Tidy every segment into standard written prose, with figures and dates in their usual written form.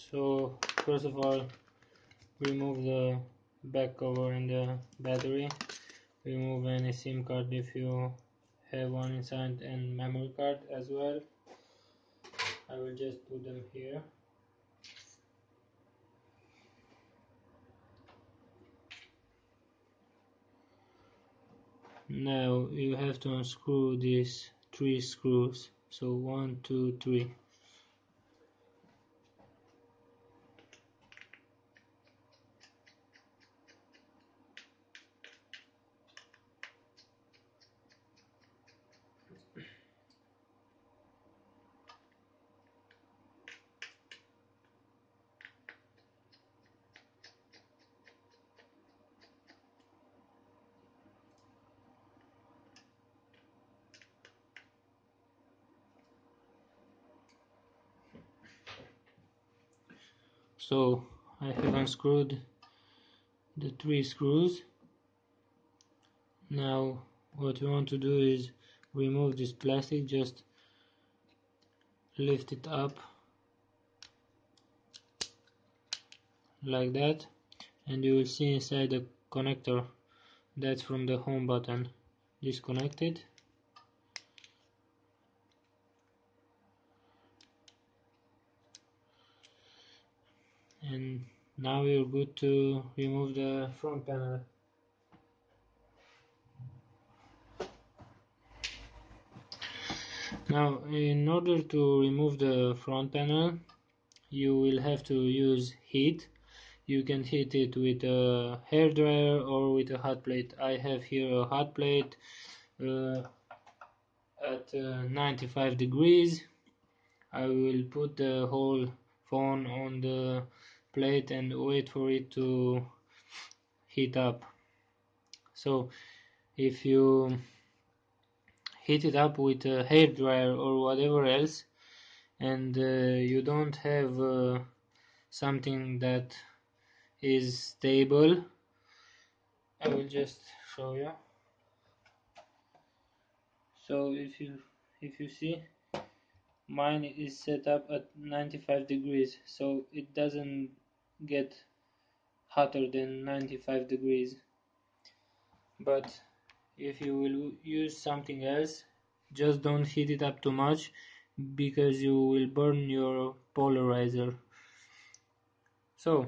So first of all, remove the back cover and the battery. Remove any SIM card if you have one inside, and memory card as well. I will just put them here. Now you have to unscrew these 3 screws. So 1, 2, 3. So I have unscrewed the 3 screws. Now what we want to do is remove this plastic. Just lift it up like that, and you will see inside the connector that's from the home button disconnected. And now you're good to remove the front panel. Now in order to remove the front panel, you will have to use heat. You can heat it with a hair dryer or with a hot plate. I have here a hot plate at 95 degrees. I will put the whole phone on the plate and wait for it to heat up. So if you heat it up with a hair dryer or whatever else, and you don't have something that is stable, I will just show you. So if you see, mine is set up at 95 degrees, so it doesn't get hotter than 95 degrees. But if you will use something else, just don't heat it up too much, because you will burn your polarizer. So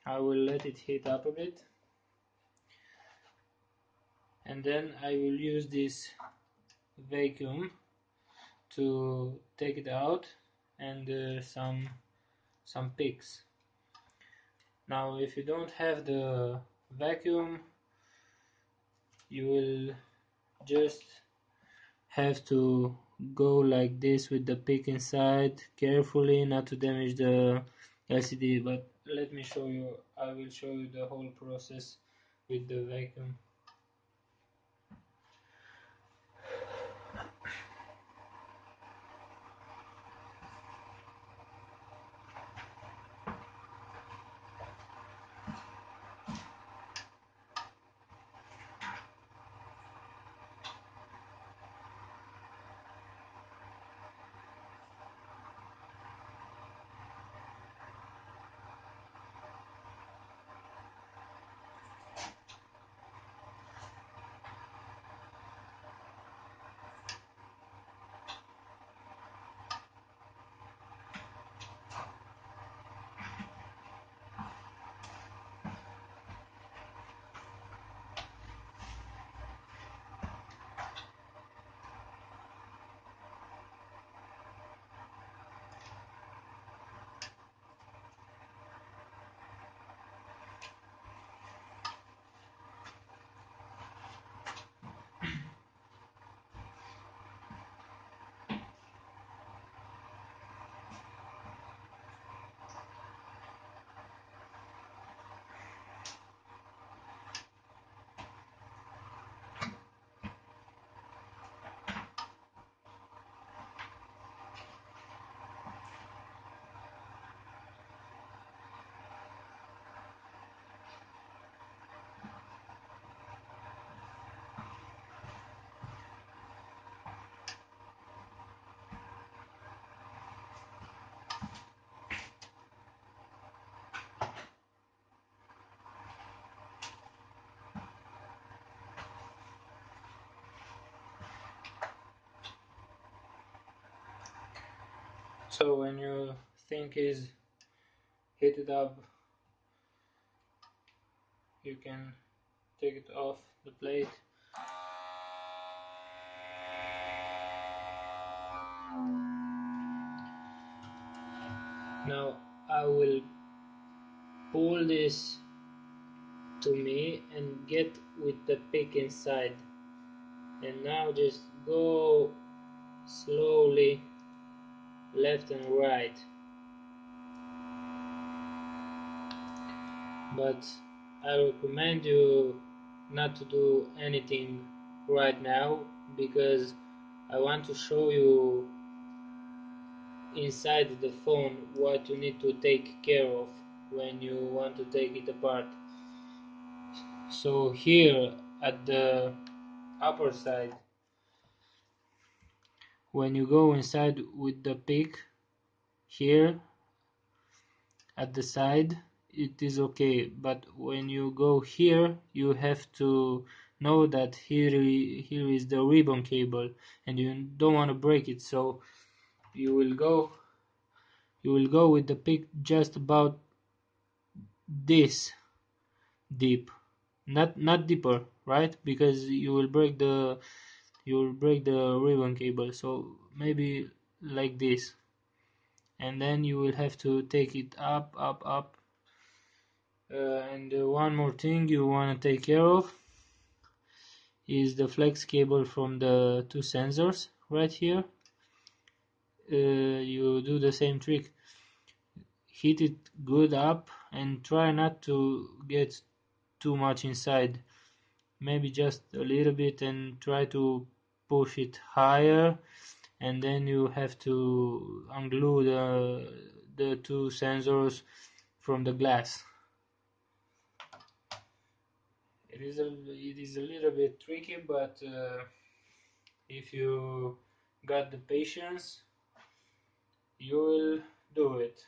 I will let it heat up a bit, and then I will use this vacuum to take it out, and some picks. Now if you don't have the vacuum, you will just have to go like this with the pick inside, carefully not to damage the LCD. But let me show you. I will show you the whole process with the vacuum. So when you think is heated up, you can take it off the plate. Now I will pull this to me and get with the pick inside, and now just go slowly left and right, but I recommend you not to do anything right now because I want to show you inside the phone what you need to take care of when you want to take it apart. So here at the upper side, when you go inside with the pick, here at the side it is okay, but when you go here you have to know that here is the ribbon cable and you don't want to break it, so you will go with the pick just about this deep, not deeper, right? Because you will break the ribbon cable, so maybe like this, and then you will have to take it up, and one more thing you want to take care of is the flex cable from the two sensors right here. You do the same trick, heat it good up and try not to get too much inside, maybe just a little bit, and try to push it higher, and then you have to unglue the two sensors from the glass. It is a little bit tricky, but if you got the patience, you will do it.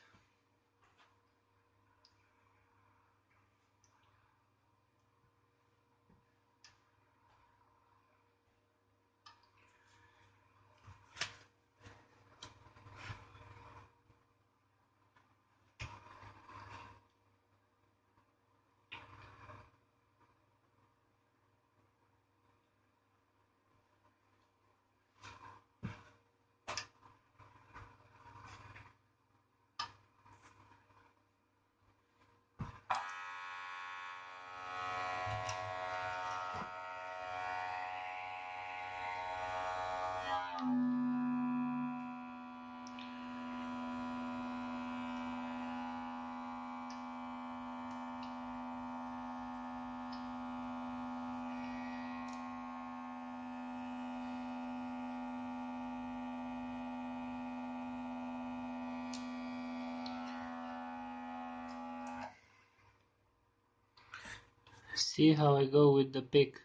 See how I go with the pick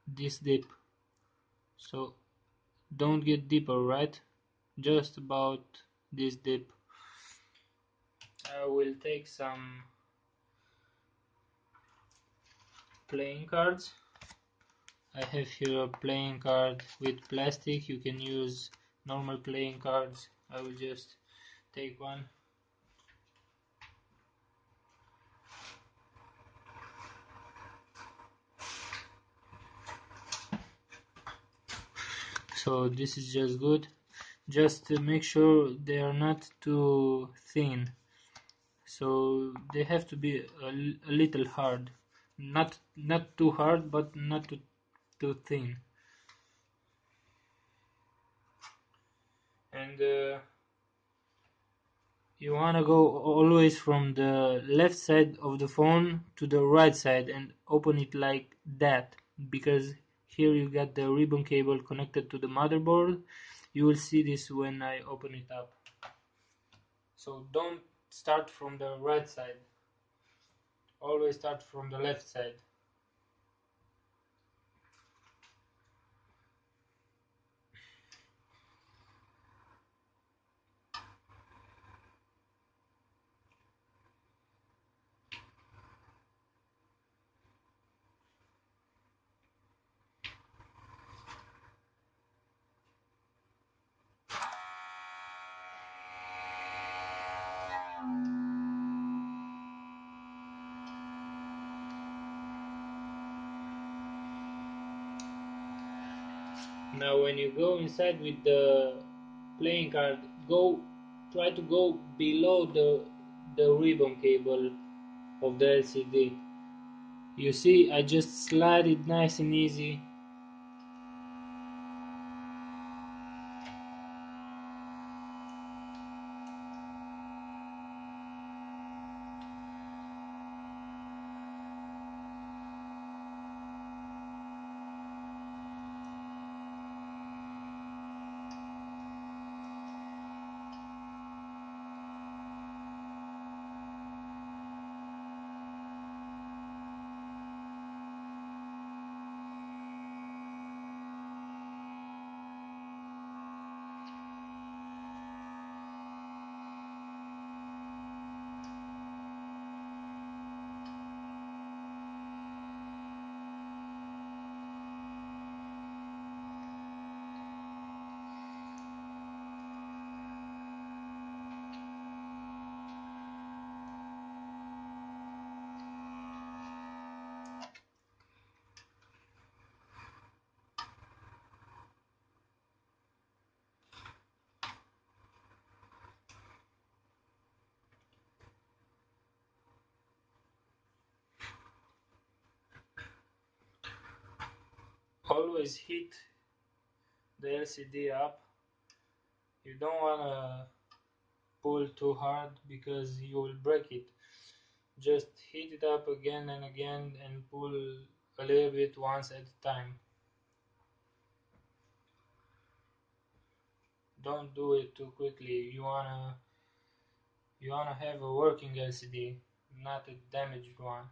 this deep, so don't get deeper, right? Just about this deep. I will take some playing cards. I have here a playing card with plastic. You can use normal playing cards. I will just take one. So this is just good. Just make sure they are not too thin. So they have to be a little hard. Not too hard, but not too thin. And you want to go always from the left side of the phone to the right side and open it like that, because here you got the ribbon cable connected to the motherboard. You will see this when I open it up. So don't start from the right side, always start from the left side. Now when you go inside with the playing card, try to go below the ribbon cable of the LCD. You see, I just slide it nice and easy. Always heat the LCD up. You don't want to pull too hard because you will break it. Just heat it up again and again and pull a little bit once at a time. Don't do it too quickly. You wanna have a working LCD, not a damaged one.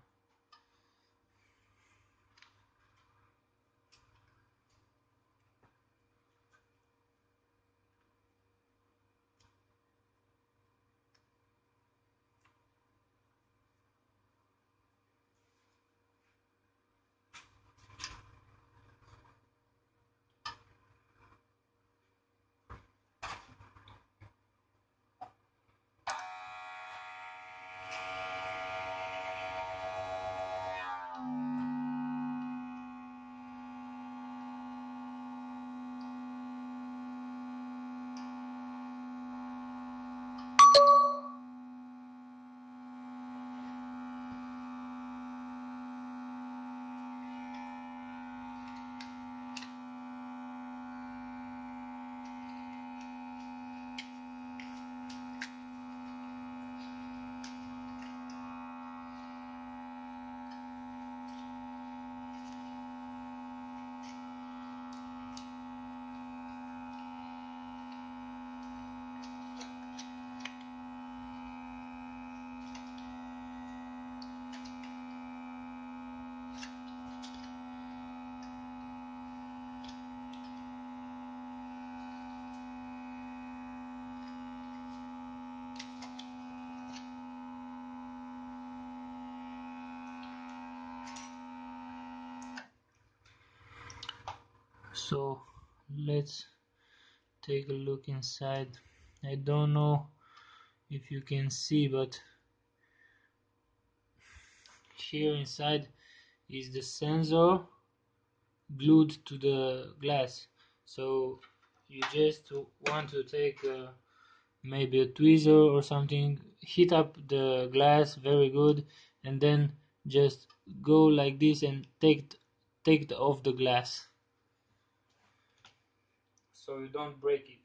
So let's take a look inside. I don't know if you can see, but here inside is the sensor glued to the glass. So you just want to take maybe a tweezer or something, heat up the glass very good, and then just go like this and take off the glass so you don't break it.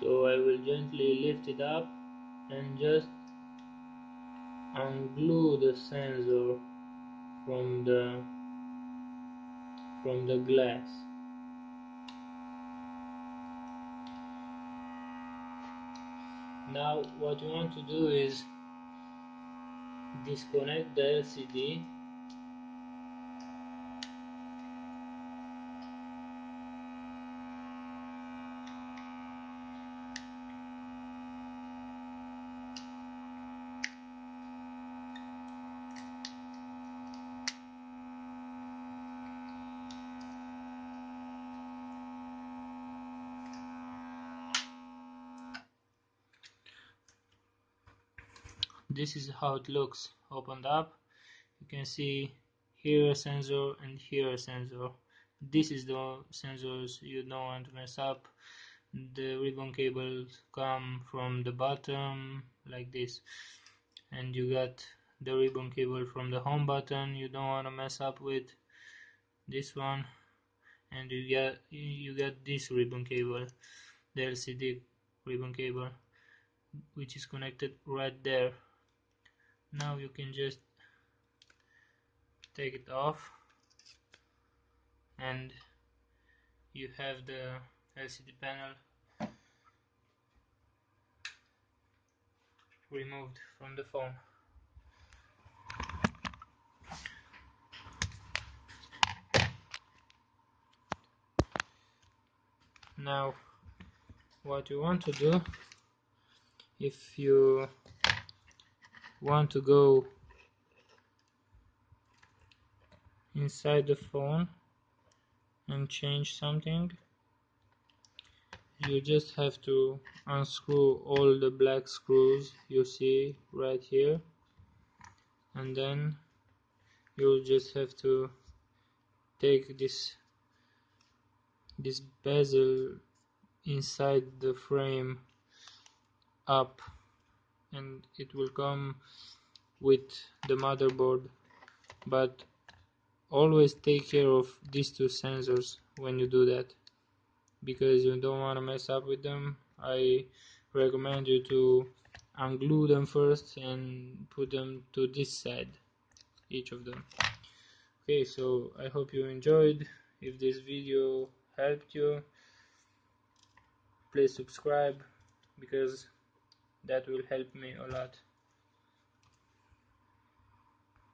So I will gently lift it up and just unglue the sensor from the from the glass. Now what you want to do is disconnect the LCD This is how it looks opened up. You can see here a sensor and here a sensor. This is the sensors you don't want to mess up. The ribbon cables come from the bottom like this, and you got the ribbon cable from the home button you don't want to mess up with, this one, and you got this ribbon cable, the LCD ribbon cable, which is connected right there. Now you can just take it off and you have the LCD panel removed from the phone. Now what you want to do, if you want to go inside the phone and change something, you just have to unscrew all the black screws you see right here, and then you'll just have to take this bezel inside the frame up, and it will come with the motherboard, but always take care of these two sensors when you do that, because you don't want to mess up with them. I recommend you to unglue them first and put them to this side, each of them. Okay, so I hope you enjoyed. If this video helped you, please subscribe, because that will help me a lot.